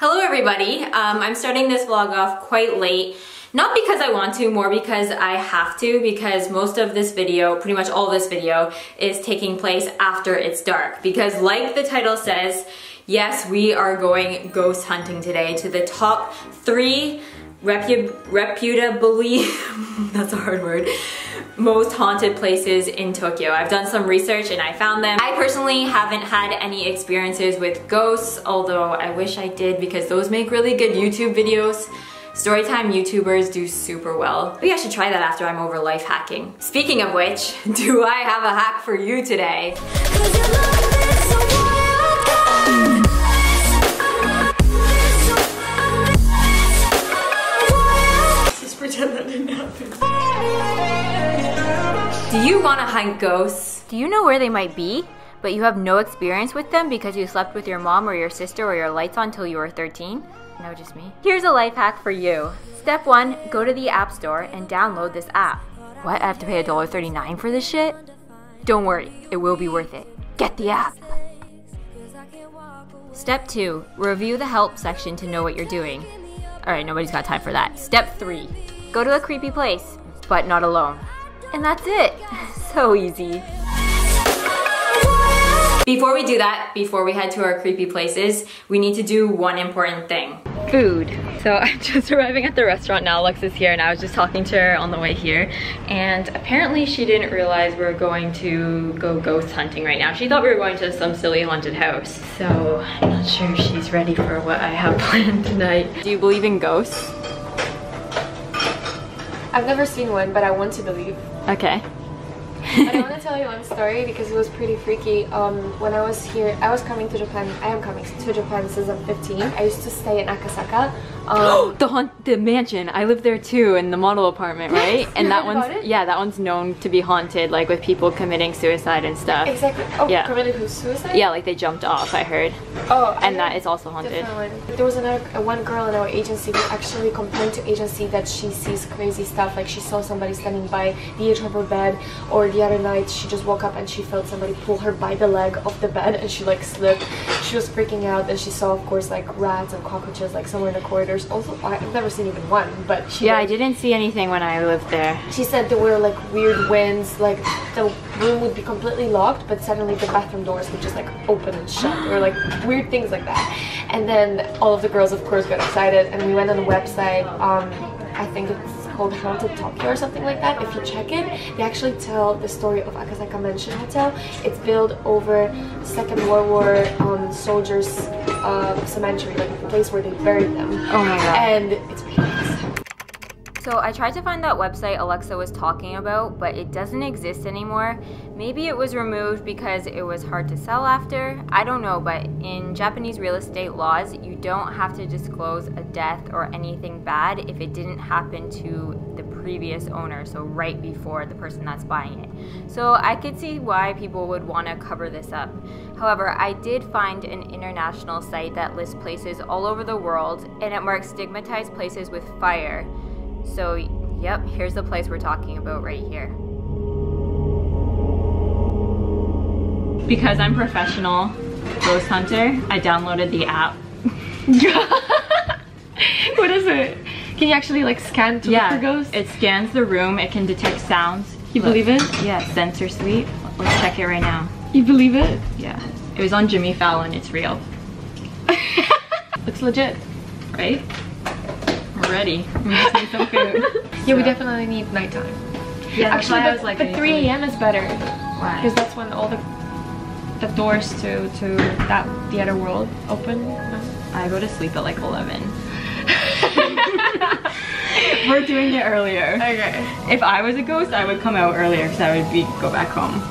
Hello everybody, I'm starting this vlog off quite late. Not because I want to, more because I have to, because most of this video, pretty much all of this video, is taking place after it's dark. Because like the title says, yes, we are going ghost hunting today to the top 3 reputably, that's a hard word, most haunted places in Tokyo. I've done some research and I found them. I personally haven't had any experiences with ghosts, although I wish I did because those make really good YouTube videos. Storytime YouTubers do super well. Maybe I should try that after I'm over life hacking. Speaking of which, do I have a hack for you today? Pretend that didn't happen. Do you want to hunt ghosts? Do you know where they might be, but you have no experience with them because you slept with your mom or your sister or your lights on till you were 13? No, just me. Here's a life hack for you. Step 1, go to the App Store and download this app. What? I have to pay $1.39 for this shit? Don't worry, it will be worth it. Get the app. Step 2, review the help section to know what you're doing. Alright, nobody's got time for that. Step 3, go to a creepy place, but not alone. And that's it. So easy. Before we do that, before we head to our creepy places, we need to do one important thing. Food. So I'm just arriving at the restaurant now. Alexa's here and I was just talking to her on the way here. And apparently she didn't realize we were going to go ghost hunting right now. She thought we were going to some silly haunted house. So I'm not sure if she's ready for what I have planned tonight. Do you believe in ghosts? I've never seen one, but I want to believe. Okay. But I want to tell you one story because it was pretty freaky. When I was here, I was coming to Japan. I am coming to Japan since I'm 15. I used to stay in Akasaka. The mansion. I live there too, in the model apartment, right? And that one's that one's known to be haunted, like with people committing suicide and stuff. Exactly. Oh, yeah. Committed suicide? Yeah, like they jumped off, I heard. Oh, and that is also haunted. There was one girl in our agency who actually complained to agency that she sees crazy stuff, like she saw somebody standing by the edge of her bed, or the other night she just woke up and she felt somebody pull her by the leg off the bed and she like slipped. She was freaking out and she saw, of course, like rats and cockroaches like somewhere in the corridors. Also, I've never seen even one, but I didn't see anything when I lived there. She said there were like weird winds, like the room would be completely locked, but suddenly the bathroom doors would just like open and shut, or like weird things like that. And then all of the girls, of course, got excited, and we went on the website. I think it's called Haunted Tokyo or something like that. If you check it, they actually tell the story of Akasaka Mansion Hotel. It's built over the Second World War soldiers' cemetery, like the place where they buried them. Oh my god. And it's really nice. So I tried to find that website Alexa was talking about, but it doesn't exist anymore. Maybe it was removed because it was hard to sell after. I don't know, but in Japanese real estate laws, you don't have to disclose a death or anything bad if it didn't happen to the previous owner, so right before the person that's buying it. So I could see why people would want to cover this up. However, I did find an international site that lists places all over the world, and it marks stigmatized places with fire. So, yep, here's the place we're talking about right here. Because I'm professional ghost hunter, I downloaded the app. What is it? Can you actually like scan to look for ghosts? It scans the room, it can detect sounds. You believe it? Yeah, sensor suite. Let's check it right now. You believe it? Yeah. It was on Jimmy Fallon, it's real. Looks legit. Right? We're ready. We just need some food. Yeah, we definitely need nighttime. Yeah, actually, I was like, but 3 a.m. is better. Why? Because that's when all the doors to the other world open. No? I go to sleep at like 11. We're doing it earlier. Okay. If I was a ghost, I would come out earlier because I would go back home.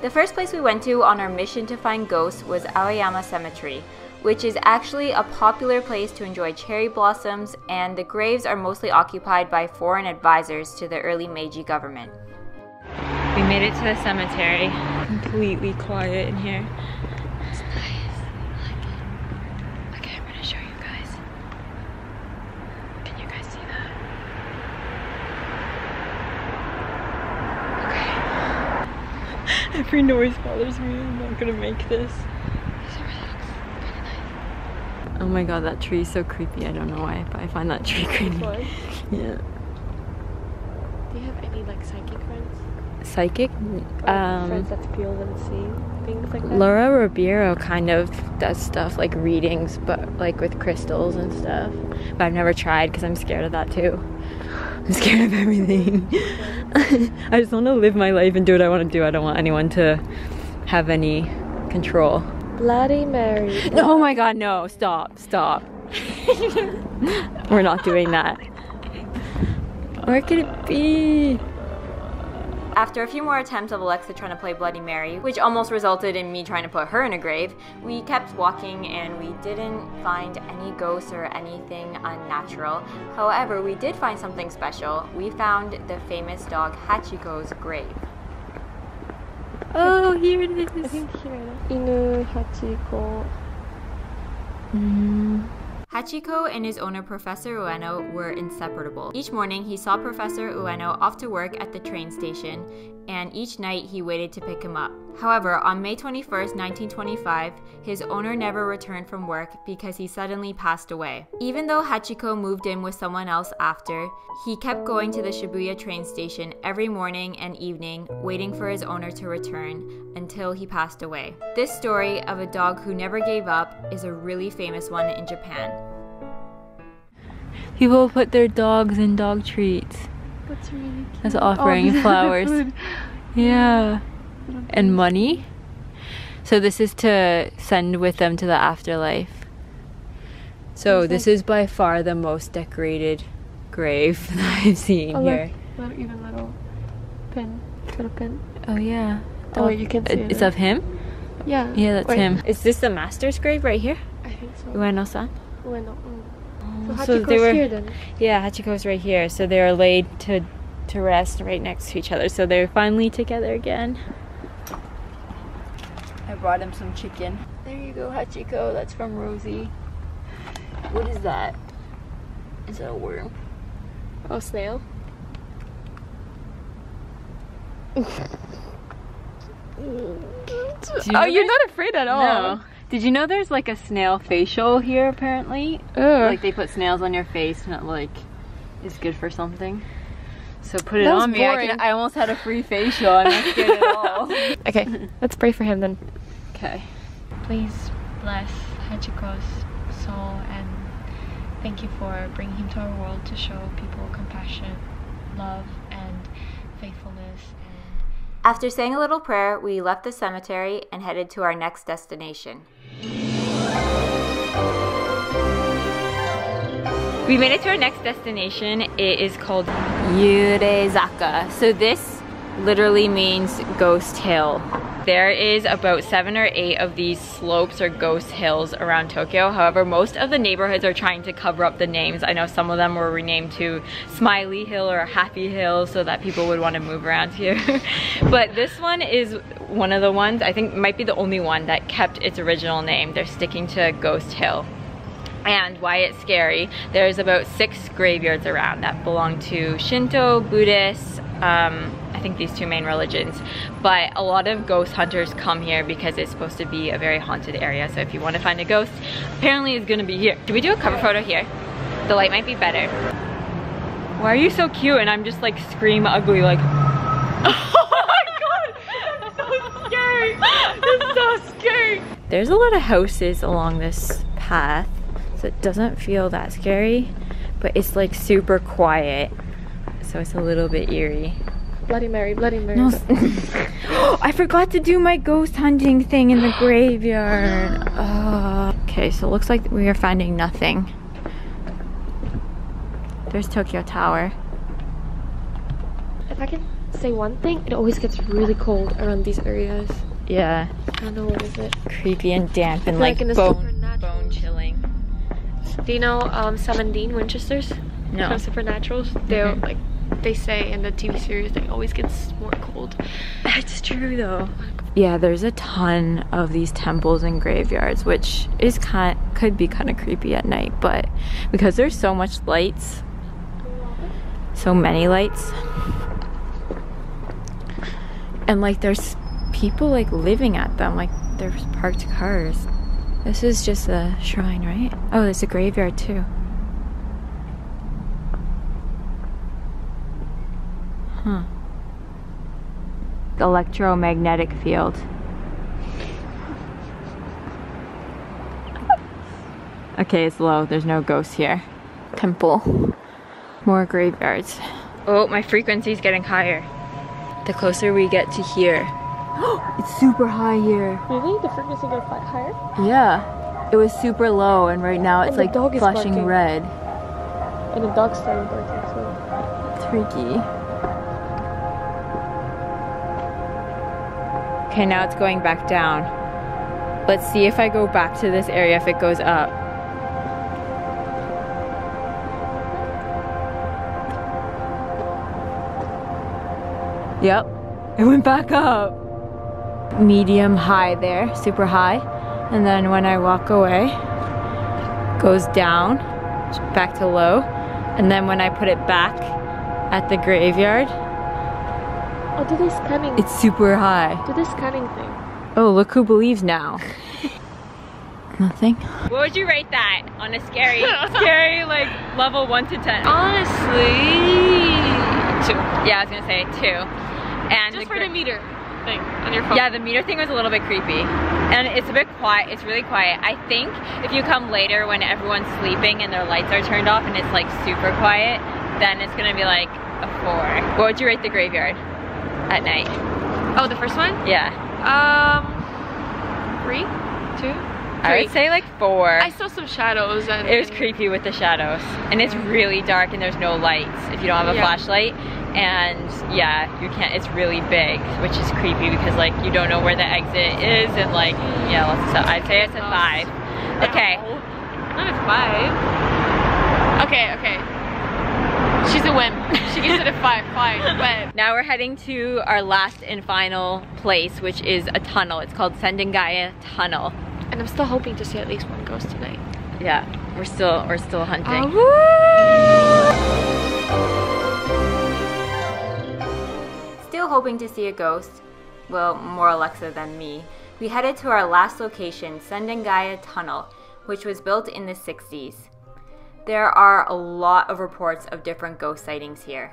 The first place we went to on our mission to find ghosts was Aoyama Cemetery, which is actually a popular place to enjoy cherry blossoms, and the graves are mostly occupied by foreign advisors to the early Meiji government. We made it to the cemetery. Completely quiet in here. It's nice. I like it. Okay, I'm gonna show you guys. Can you guys see that? Okay. I tree noise bothers me. I'm not gonna make this. Oh my god, that tree is so creepy. I don't know why, but I find that tree creepy. Yeah. Do you have any like psychic friends? Psychic? Friends that feel and see things like that? Laura Ribeiro kind of does stuff like readings, but like with crystals and stuff. But I've never tried because I'm scared of that too. I'm scared of everything. I just want to live my life and do what I want to do. I don't want anyone to have any control. Bloody Mary. Oh my god, no. Stop. Stop. We're not doing that. Where could it be? After a few more attempts of Alexa trying to play Bloody Mary, which almost resulted in me trying to put her in a grave, we kept walking and we didn't find any ghosts or anything unnatural. However, we did find something special. We found the famous dog Hachiko's grave. Oh, here it is. I think here. Inu Hachiko. Hachiko and his owner Professor Ueno were inseparable. Each morning he saw Professor Ueno off to work at the train station, and each night he waited to pick him up. However, on May 21st, 1925, his owner never returned from work because he suddenly passed away. Even though Hachiko moved in with someone else after, he kept going to the Shibuya train station every morning and evening, waiting for his owner to return until he passed away. This story of a dog who never gave up is a really famous one in Japan. People put their dogs in dog treats. That's really cute. As offering flowers. Yeah. And money. So this is to send with them to the afterlife. So this is by far the most decorated grave that I've seen here. Look, even little pin. Oh yeah. Oh wait, you can see it. It's of him? Yeah. Yeah, that's him. Is this the master's grave right here? I think so. Ueno-san? Ueno. So they were, here then. Yeah, Hachiko's right here. So they were laid to rest right next to each other. So they're finally together again. I brought him some chicken. There you go, Hachiko. That's from Rosie. What is that? Is that a worm? Oh, snail. Oh, you're not afraid at all. No. Did you know there's like a snail facial here apparently? Like they put snails on your face and it like is good for something. So put it on me. I almost had a free facial. I'm not scared at all. Okay, let's pray for him then. Okay. Please bless Hachiko's soul and thank you for bringing him to our world to show people compassion, love, and faithfulness. After saying a little prayer, we left the cemetery and headed to our next destination. We made it to our next destination. It is called Yurezaka. So this literally means ghost hill. There is about 7 or 8 of these slopes or ghost hills around Tokyo. However, most of the neighborhoods are trying to cover up the names. I know some of them were renamed to Smiley Hill or Happy Hill so that people would want to move around here. But this one is one of the ones, I think might be the only one that kept its original name. They're sticking to Ghost Hill. And why it's scary, there's about 6 graveyards around that belong to Shinto, Buddhist, I think these 2 main religions. But a lot of ghost hunters come here because it's supposed to be a very haunted area. So if you want to find a ghost, apparently it's gonna be here. Should we do a cover photo here? The light might be better. Why are you so cute? And I'm just like scream ugly like, oh my god, that's so scary. That's so scary. There's a lot of houses along this path. So it doesn't feel that scary, but it's like super quiet. So it's a little bit eerie. Bloody Mary, Bloody Mary. No. I forgot to do my ghost hunting thing in the graveyard. Okay, so it looks like we are finding nothing. There's Tokyo Tower. If I can say one thing, it always gets really cold around these areas. Yeah. I don't know what is it. Creepy and damp and like bone chilling. Do you know Sam and Dean Winchesters? No. From Supernaturals? They're like, they say in the TV series they always gets more cold. It's true though. Yeah, there's a ton of these temples and graveyards, which is could be kind of creepy at night, but because there's so much lights, so many lights, and like there's people like living at them, like there's parked cars. This is just a shrine, right? Oh, there's a graveyard too. Huh. Electromagnetic field. Okay, it's low. There's no ghosts here. Temple. More graveyards. Oh, my frequency's getting higher. The closer we get to here. It's super high here. Really? The frequency got higher? Yeah. It was super low and right now it's like flashing barking. red. And the dog's starting barking too. It's freaky. Okay, now it's going back down. Let's see if I go back to this area, if it goes up. Yep, it went back up. Medium high there, super high. And then when I walk away, goes down, back to low. And then when I put it back at the graveyard, oh, do this scanning. It's super high. Do this scanning thing. Oh, look who believes now. Nothing. What would you rate that on a scary, like level 1 to 10? Honestly, 2. Yeah, I was gonna say 2. And just for the meter thing on your phone. Yeah, the meter thing was a little bit creepy. And it's a bit quiet, it's really quiet. I think if you come later when everyone's sleeping and their lights are turned off and it's like super quiet, then it's gonna be like a 4. What would you rate the graveyard at night? Oh, the first one? Yeah. 3? 2? I would say like 4. I saw some shadows and it was creepy with the shadows. And it's really dark and there's no lights if you don't have a flashlight. And yeah, you can't, it's really big, which is creepy because like you don't know where the exit is and like, yeah, lots of stuff. I'd say it's a 5. Okay. Not a 5. Okay. She's a wimp. She gives it a 5, but now we're heading to our last and final place, which is a tunnel. It's called Sendengaya Tunnel. And I'm still hoping to see at least one ghost tonight. Yeah, we're still hunting. Still hoping to see a ghost. Well, more Alexa than me. We headed to our last location, Sendengaya Tunnel, which was built in the 60s. There are a lot of reports of different ghost sightings here.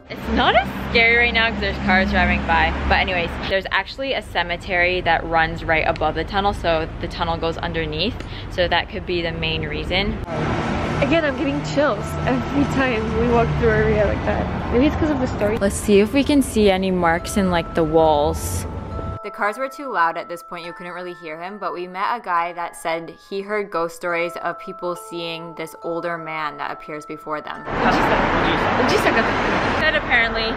It's not as scary right now because there's cars driving by. But anyways, there's actually a cemetery that runs right above the tunnel, so the tunnel goes underneath. So that could be the main reason. Again, I'm getting chills every time we walk through an area like that. Maybe it's because of the story. Let's see if we can see any marks in like the walls. The cars were too loud at this point, you couldn't really hear him, but we met a guy that said he heard ghost stories of people seeing this older man that appears before them. Said apparently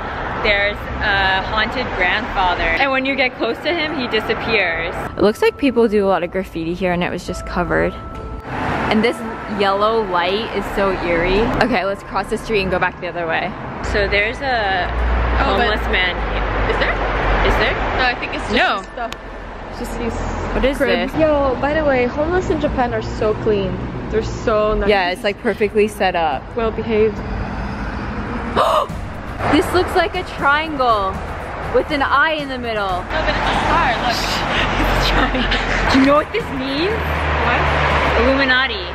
there's a haunted grandfather, and when you get close to him, he disappears. It looks like people do a lot of graffiti here and it was just covered. And this yellow light is so eerie. Okay, let's cross the street and go back the other way. So there's a homeless man. Is there? Is there? No, I think it's just his stuff. It's just his What is crib. this? Yo, by the way, homeless in Japan are so clean. They're so nice. Yeah, it's like perfectly set up. Well behaved. This looks like a triangle with an eye in the middle. No, but it's a star, look. It's a triangle. Do you know what this means? What? Illuminati.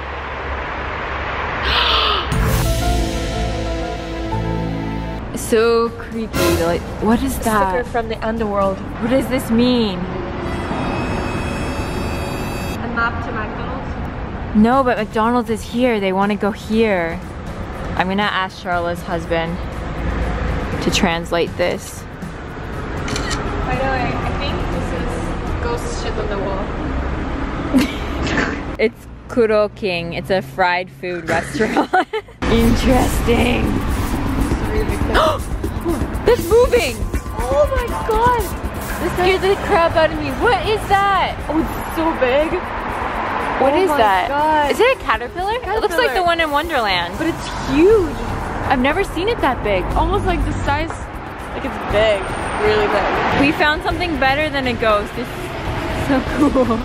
So creepy. Like, what is that? Sticker from the underworld. What does this mean? A map to McDonald's? No, but McDonald's is here. They want to go here. I'm gonna ask Charlotte's husband to translate this. By the way, I think this is ghost shit on the wall. It's Kuro King. It's a fried food restaurant. Interesting. It's moving! Oh my god! This scared the crap out of me. What is that? Oh, it's so big. What is that? God. Is it a caterpillar? It looks like the one in Wonderland. But it's huge. I've never seen it that big. Almost like the size, like it's big. Really big. We found something better than a ghost. It's so cool.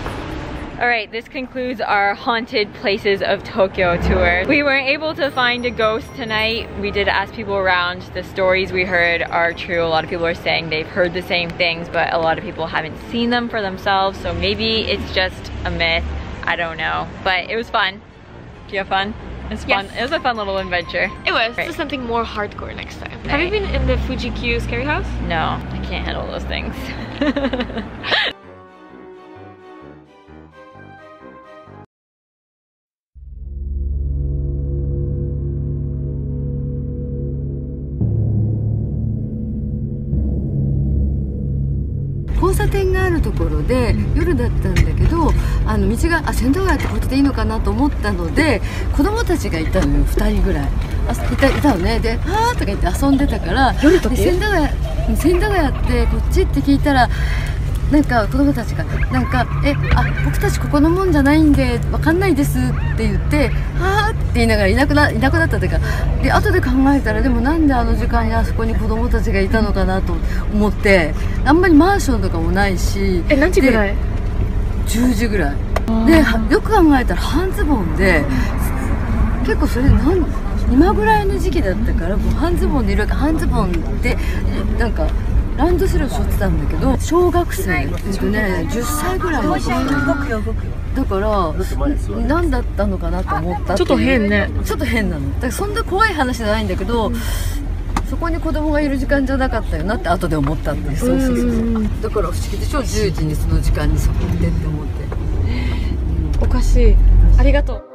Alright, this concludes our haunted places of Tokyo tour. We weren't able to find a ghost tonight. We did ask people around. The stories we heard are true. A lot of people are saying they've heard the same things, but a lot of people haven't seen them for themselves. So maybe it's just a myth. I don't know. But it was fun. Do you have fun? It's fun. Yes. It was a fun little adventure. It was. Right. Just something more hardcore next time. Right. Have you been in the Fuji-Q scary house? No, I can't handle those things. 交差点があるところで夜だったんだけど、道が千駄ヶ谷ってことでいいのかなと思ったので、子供たちがいたのよ、2人ぐらいいたのね。で「はー」とか言って遊んでたから、千駄ヶ谷ってこっちって聞いたら、なんか子供たちがなんか「僕たちここのもんじゃないんでわかんないです」って言って「はー」って言いながらいなくなったというか、で後で考えたら、でもなんであの時間にあそこに子供たちがいたのかなと思って、あんまりマンションとかもないし。何時ぐらい？10時ぐらいで、よく考えたら半ズボンで、結構それ今ぐらいの時期だったから、半ズボンでいるわけ。半ズボンでなんかランドセルを背負ってたんだけど、小学生10歳ぐらいの子だから何だったのかなと思った。ちょっと変ね。ちょっと変なの。だからそんな怖い話じゃないんだけど、そこに子供がいる時間じゃなかったよなって後で思ったっていう。そうだから不思議でしょ、10時にその時間にそこにって思って。おかしい。ありがとう。